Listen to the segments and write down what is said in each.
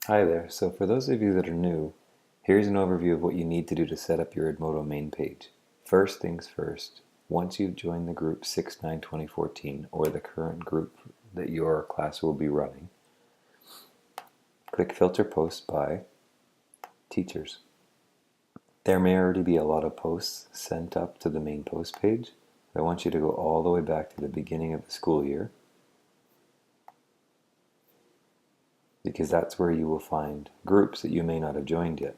Hi there. So for those of you that are new, here's an overview of what you need to do to set up your Edmodo main page. First things first, once you've joined the group 6/9/2014 or the current group that your class will be running, click Filter Posts by Teachers. There may already be a lot of posts sent up to the main post page. I want you to go all the way back to the beginning of the school year, because that's where you will find groups that you may not have joined yet.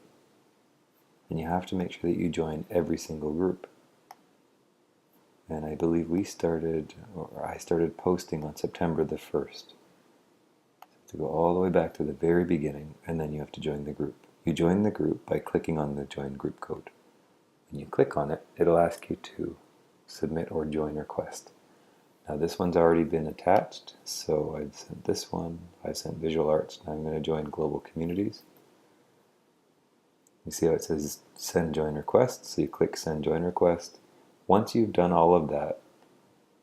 And you have to make sure that you join every single group. And I believe I started posting on September the 1st. To go all the way back to the very beginning, and then you have to join the group. You join the group by clicking on the Join Group code. When you click on it, it'll ask you to submit or join request. Now this one's already been attached, so I've sent this one, I sent Visual Arts, now I'm going to join Global Communities. You see how it says Send Join Request, so you click Send Join Request. Once you've done all of that,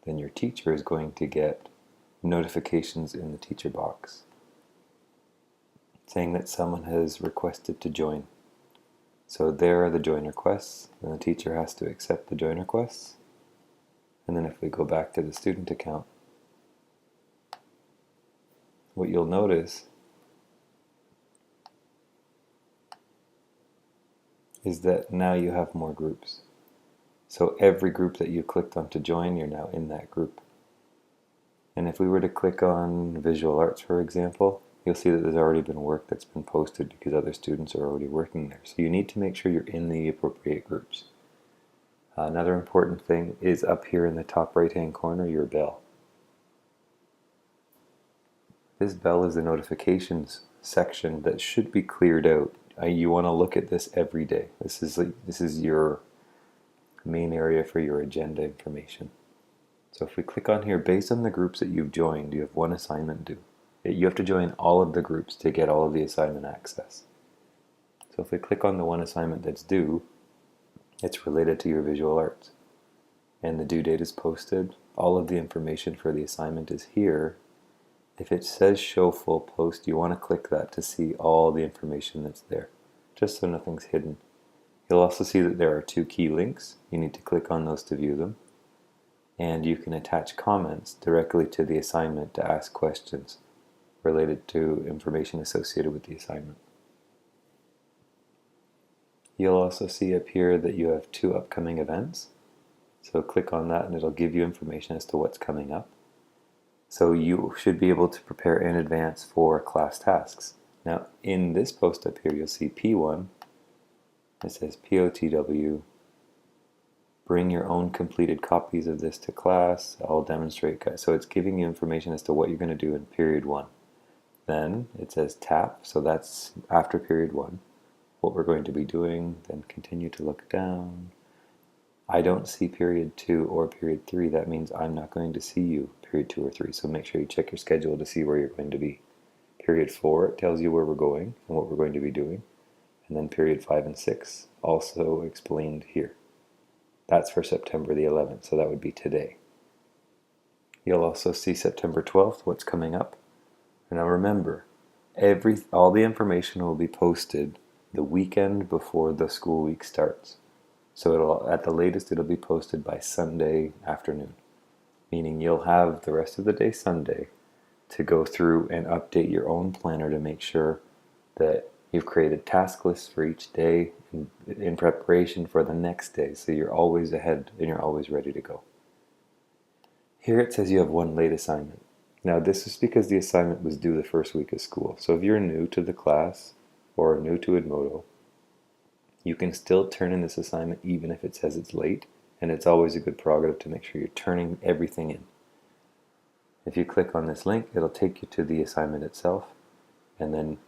then your teacher is going to get notifications in the teacher box saying that someone has requested to join. So there are the join requests, and the teacher has to accept the join requests. And then if we go back to the student account, what you'll notice is that now you have more groups. So every group that you clicked on to join, you're now in that group. And if we were to click on Visual Arts, for example, you'll see that there's already been work that's been posted because other students are already working there. So you need to make sure you're in the appropriate groups. Another important thing is up here in the top right-hand corner, your bell. This bell is the notifications section that should be cleared out. You want to look at this every day. This is your main area for your agenda information. So if we click on here, based on the groups that you've joined, you have one assignment due. You have to join all of the groups to get all of the assignment access. So if we click on the one assignment that's due, it's related to your visual arts. And the due date is posted. All of the information for the assignment is here. If it says show full post, you want to click that to see all the information that's there, just so nothing's hidden. You'll also see that there are two key links. You need to click on those to view them. And you can attach comments directly to the assignment to ask questions related to information associated with the assignment. You'll also see up here that you have two upcoming events. So click on that and it'll give you information as to what's coming up. So you should be able to prepare in advance for class tasks. Now in this post up here, you'll see P1. It says POTW. Bring your own completed copies of this to class. I'll demonstrate. So it's giving you information as to what you're going to do in period 1. Then it says tap, so that's after period 1. What we're going to be doing, then continue to look down. I don't see period 2 or period 3. That means I'm not going to see you period 2 or 3. So make sure you check your schedule to see where you're going to be. Period 4, it tells you where we're going and what we're going to be doing. And then period 5 and 6, also explained here. That's for September the 11th, so that would be today. You'll also see September 12th, what's coming up. And now remember, all the information will be posted the weekend before the school week starts. So at the latest, it'll be posted by Sunday afternoon, meaning you'll have the rest of the day Sunday to go through and update your own planner to make sure that you've created task lists for each day in preparation for the next day, so you're always ahead and you're always ready to go. Here it says you have one late assignment. Now this is because the assignment was due the first week of school. So if you're new to the class or new to Edmodo, you can still turn in this assignment even if it says it's late, and it's always a good prerogative to make sure you're turning everything in. If you click on this link, it'll take you to the assignment itself, and then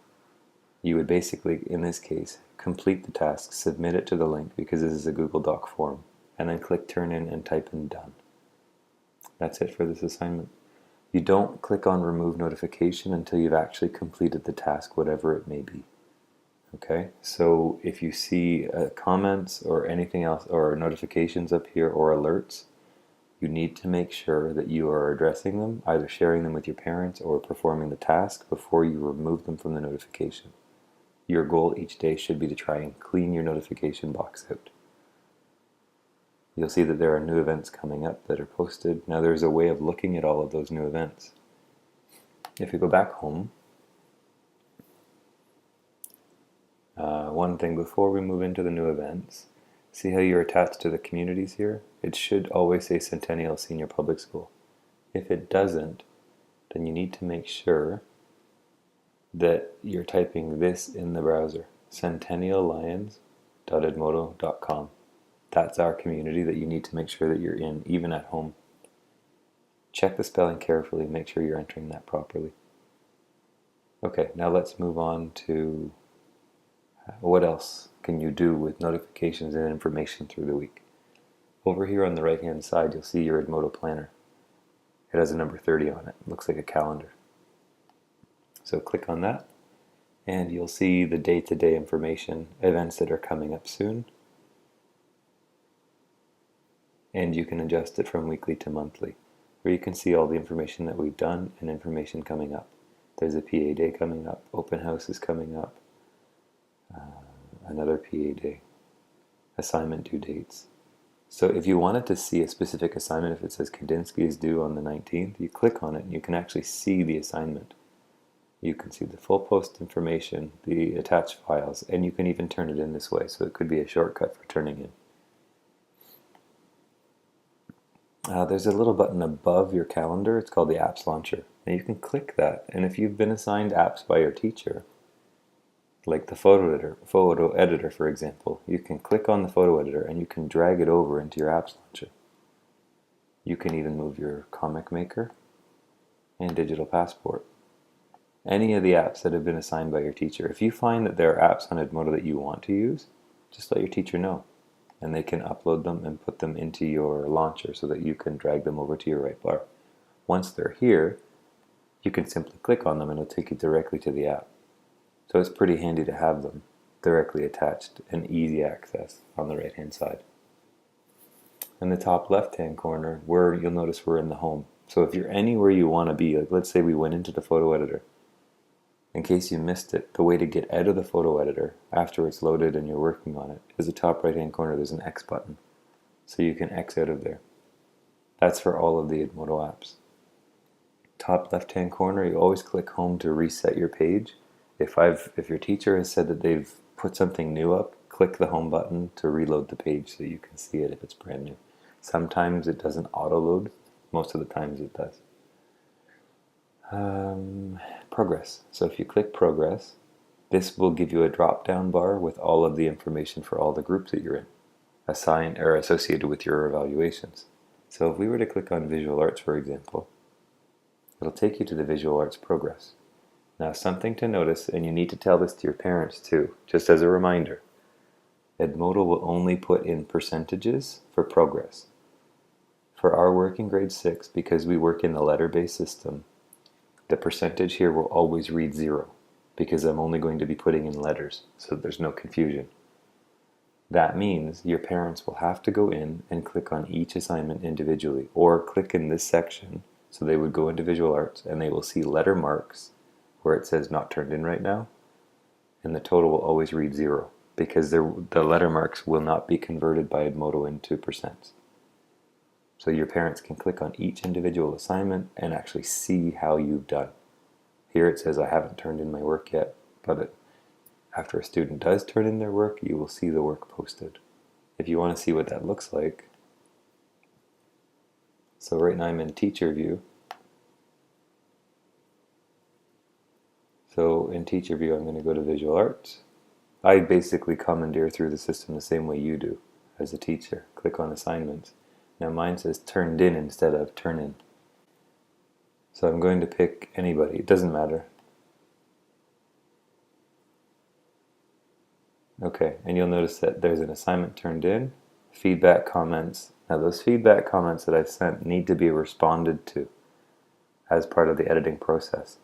you would basically, in this case, complete the task, submit it to the link because this is a Google Doc form, and then click turn in and type in done. That's it for this assignment. You don't click on remove notification until you've actually completed the task, whatever it may be. Okay, so if you see comments or anything else or notifications up here or alerts, You need to make sure that you are addressing them, either sharing them with your parents or performing the task before you remove them from the notification. Your goal each day should be to try and clean your notification box out. You'll see that there are new events coming up that are posted. Now there's a way of looking at all of those new events. If you go back home, one thing before we move into the new events, see how you're attached to the communities here? It should always say Centennial Senior Public School. If it doesn't, then you need to make sure that you're typing this in the browser, centenniallions.edmodo.com. That's our community that you need to make sure that you're in, even at home. Check the spelling carefully, make sure you're entering that properly. Okay, now let's move on to what else can you do with notifications and information through the week. Over here on the right hand side, you'll see your Edmodo planner. It has a number 30 on it. It looks like a calendar. So click on that and you'll see the day-to-day information, events that are coming up soon. And you can adjust it from weekly to monthly, where you can see all the information that we've done and information coming up. There's a PA day coming up, open house is coming up, another PA day, assignment due dates. So if you wanted to see a specific assignment, if it says Kandinsky is due on the 19th, you click on it and you can actually see the assignment. You can see the full post information, the attached files, and you can even turn it in this way, so it could be a shortcut for turning in. There's a little button above your calendar. It's called the Apps Launcher. And you can click that, and if you've been assigned apps by your teacher, like the photo editor, for example, you can click on the photo editor and you can drag it over into your Apps Launcher. You can even move your comic maker and digital passport. Any of the apps that have been assigned by your teacher. If you find that there are apps on Edmodo that you want to use, just let your teacher know. And they can upload them and put them into your launcher so that you can drag them over to your right bar. Once they're here, you can simply click on them and it'll take you directly to the app. So it's pretty handy to have them directly attached and easy access on the right hand side. In the top left hand corner, you'll notice we're in the home. So if you're anywhere you want to be, like let's say we went into the photo editor. In case you missed it, the way to get out of the photo editor after it's loaded and you're working on it is the top right hand corner. There's an X button. So you can X out of there. That's for all of the Edmodo apps. Top left hand corner, you always click home to reset your page. If your teacher has said that they've put something new up, click the home button to reload the page so you can see it if it's brand new. Sometimes it doesn't auto load. Most of the times it does. Progress. So if you click progress, this will give you a drop down bar with all of the information for all the groups that you're in, assigned or associated with your evaluations. So if we were to click on visual arts, for example, it'll take you to the visual arts progress. Now something to notice, and you need to tell this to your parents too, just as a reminder, Edmodo will only put in percentages for progress. For our work in grade 6, because we work in the letter-based system, the percentage here will always read 0 because I'm only going to be putting in letters so there's no confusion. That means your parents will have to go in and click on each assignment individually or click in this section, so they would go into visual arts and they will see letter marks where it says not turned in right now, and the total will always read 0 because the letter marks will not be converted by Edmodo into percents. So your parents can click on each individual assignment and actually see how you've done. Here it says I haven't turned in my work yet, but after a student does turn in their work, you will see the work posted. If you want to see what that looks like, so right now I'm in teacher view. So in teacher view, I'm going to go to visual arts. I basically commandeer through the system the same way you do as a teacher. Click on assignments. Now mine says turned in instead of turn in. So I'm going to pick anybody, it doesn't matter. Okay, and you'll notice that there's an assignment turned in, feedback comments. Now those feedback comments that I've sent need to be responded to as part of the editing process.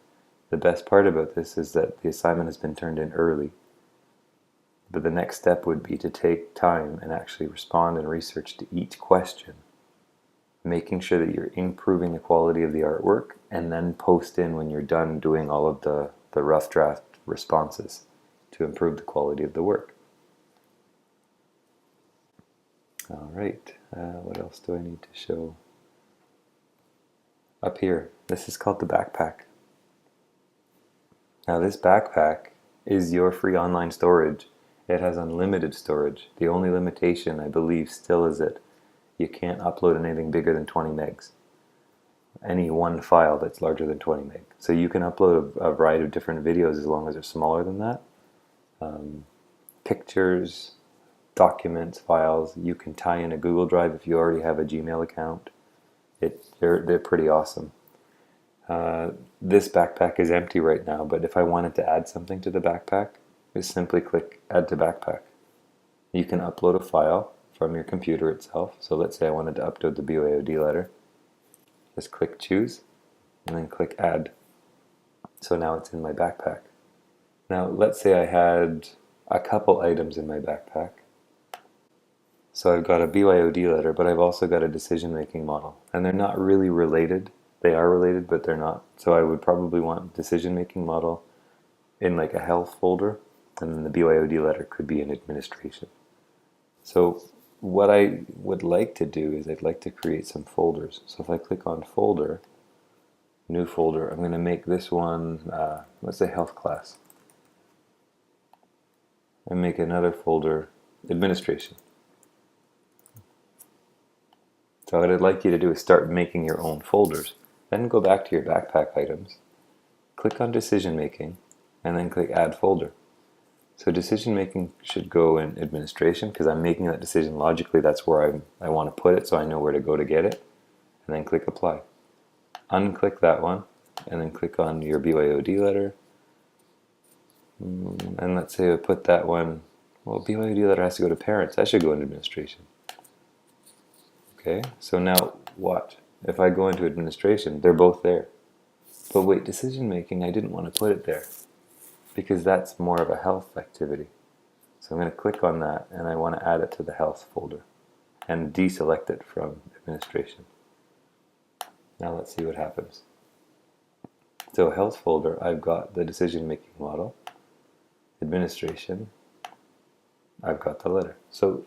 The best part about this is that the assignment has been turned in early, but the next step would be to take time and actually respond and research to each question. making sure that you're improving the quality of the artwork, and then post in when you're done doing all of the rough draft responses to improve the quality of the work. All right, what else do I need to show? Up here, this is called the backpack. Now this backpack is your free online storage. It has unlimited storage. The only limitation, I believe, still is that you can't upload anything bigger than 20 megs. Any one file that's larger than 20 meg. So you can upload a variety of different videos as long as they're smaller than that. Pictures, documents, files. You can tie in a Google Drive if you already have a Gmail account. They're pretty awesome. This backpack is empty right now, but if I wanted to add something to the backpack, just simply click Add to Backpack. You can upload a file from your computer itself. So let's say I wanted to upload the BYOD letter. Just click Choose, and then click Add. So now it's in my backpack. Now let's say I had a couple items in my backpack. So I've got a BYOD letter, but I've also got a decision-making model. And they're not really related. They are related, but they're not. So I would probably want decision-making model in like a health folder, and then the BYOD letter could be in administration. So what I would like to do is I'd like to create some folders. So if I click on Folder, New Folder, I'm going to make this one, let's say Health Class. And make another folder, Administration. So what I'd like you to do is start making your own folders. Then go back to your backpack items, click on Decision Making, and then click Add Folder. So decision making should go in Administration because I'm making that decision logically. That's where I want to put it, so I know where to go to get it. And then click Apply. Unclick that one, and then click on your BYOD letter. And let's say I put that one, well, BYOD letter has to go to parents. That should go in Administration. Okay, so now what? If I go into Administration, they're both there. But wait, decision making, I didn't want to put it there because that's more of a health activity. So I'm going to click on that, and I want to add it to the health folder and deselect it from Administration. Now let's see what happens. So health folder, I've got the decision making model. Administration, I've got the letter. So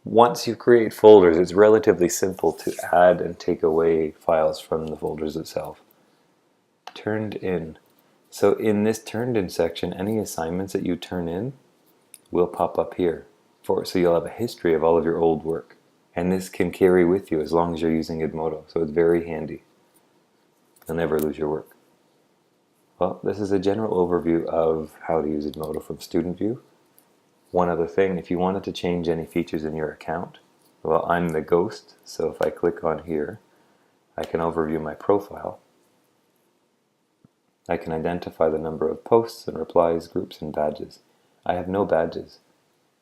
once you create folders, it's relatively simple to add and take away files from the folders itself. Turned in. So in this turned in section, any assignments that you turn in will pop up here. So you'll have a history of all of your old work. And this can carry with you as long as you're using Edmodo. So it's very handy. You'll never lose your work. Well, this is a general overview of how to use Edmodo from Student View. One other thing, if you wanted to change any features in your account, well, I'm the ghost, so if I click on here, I can overview my profile. I can identify the number of posts and replies, groups, and badges. I have no badges.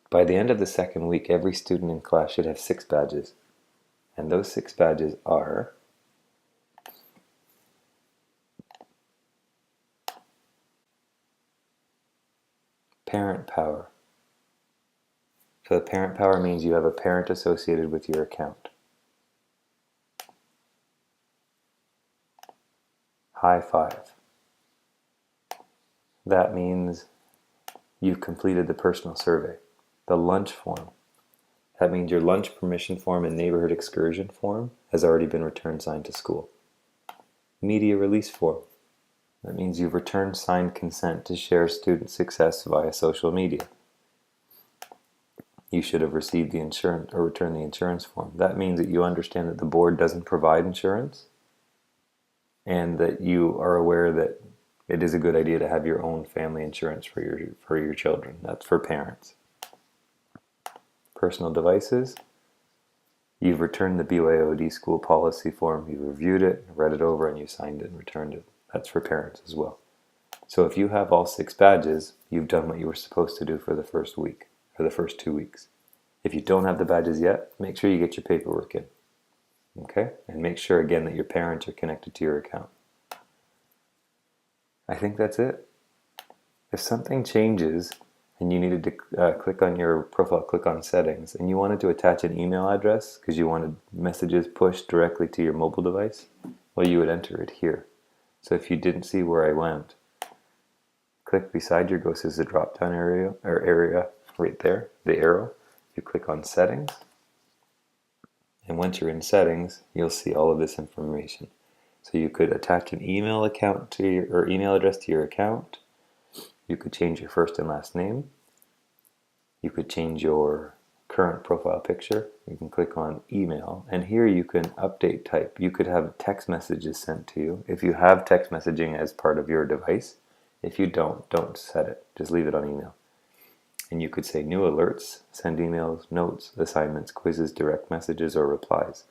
By the end of the second week, every student in class should have 6 badges. And those 6 badges are Parent Power. So the Parent Power means you have a parent associated with your account. High Five. That means you've completed the personal survey. The lunch form. That means your lunch permission form and neighborhood excursion form has already been returned signed to school. Media release form. That means you've returned signed consent to share student success via social media. You should have received the insurance or returned the insurance form. That means that you understand that the board doesn't provide insurance and that you are aware that it is a good idea to have your own family insurance for your children. That's for parents. Personal devices. You've returned the BYOD school policy form. You reviewed it, read it over, and you signed it and returned it. That's for parents as well. So if you have all 6 badges, you've done what you were supposed to do for the first week, or the first 2 weeks. If you don't have the badges yet, make sure you get your paperwork in. Okay? And make sure again that your parents are connected to your account. I think that's it. If something changes and you needed to click on your profile, click on settings, and you wanted to attach an email address because you wanted messages pushed directly to your mobile device, well, you would enter it here. So if you didn't see where I went, click beside your ghost is a drop down area, or area right there, the arrow. You click on settings, and once you're in settings, you'll see all of this information. So you could attach an email account to your, or email address to your account. You could change your first and last name. You could change your current profile picture. You can click on email, and here you can update type. You could have text messages sent to you if you have text messaging as part of your device. If you don't set it. Just leave it on email. And you could say new alerts, send emails, notes, assignments, quizzes, direct messages, or replies.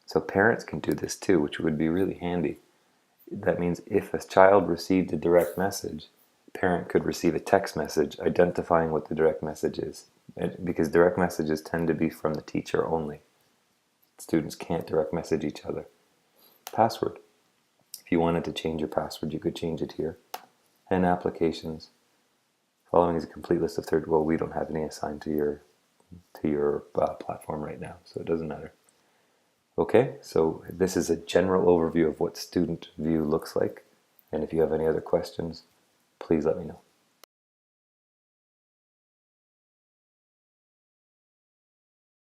So parents can do this too, which would be really handy. That means if a child received a direct message, parent could receive a text message identifying what the direct message is. Because direct messages tend to be from the teacher only. Students can't direct message each other. Password. If you wanted to change your password, you could change it here. And applications. Following is a complete list of well, we don't have any assigned to your platform right now, so it doesn't matter. Okay, so this is a general overview of what Student View looks like. And if you have any other questions, please let me know.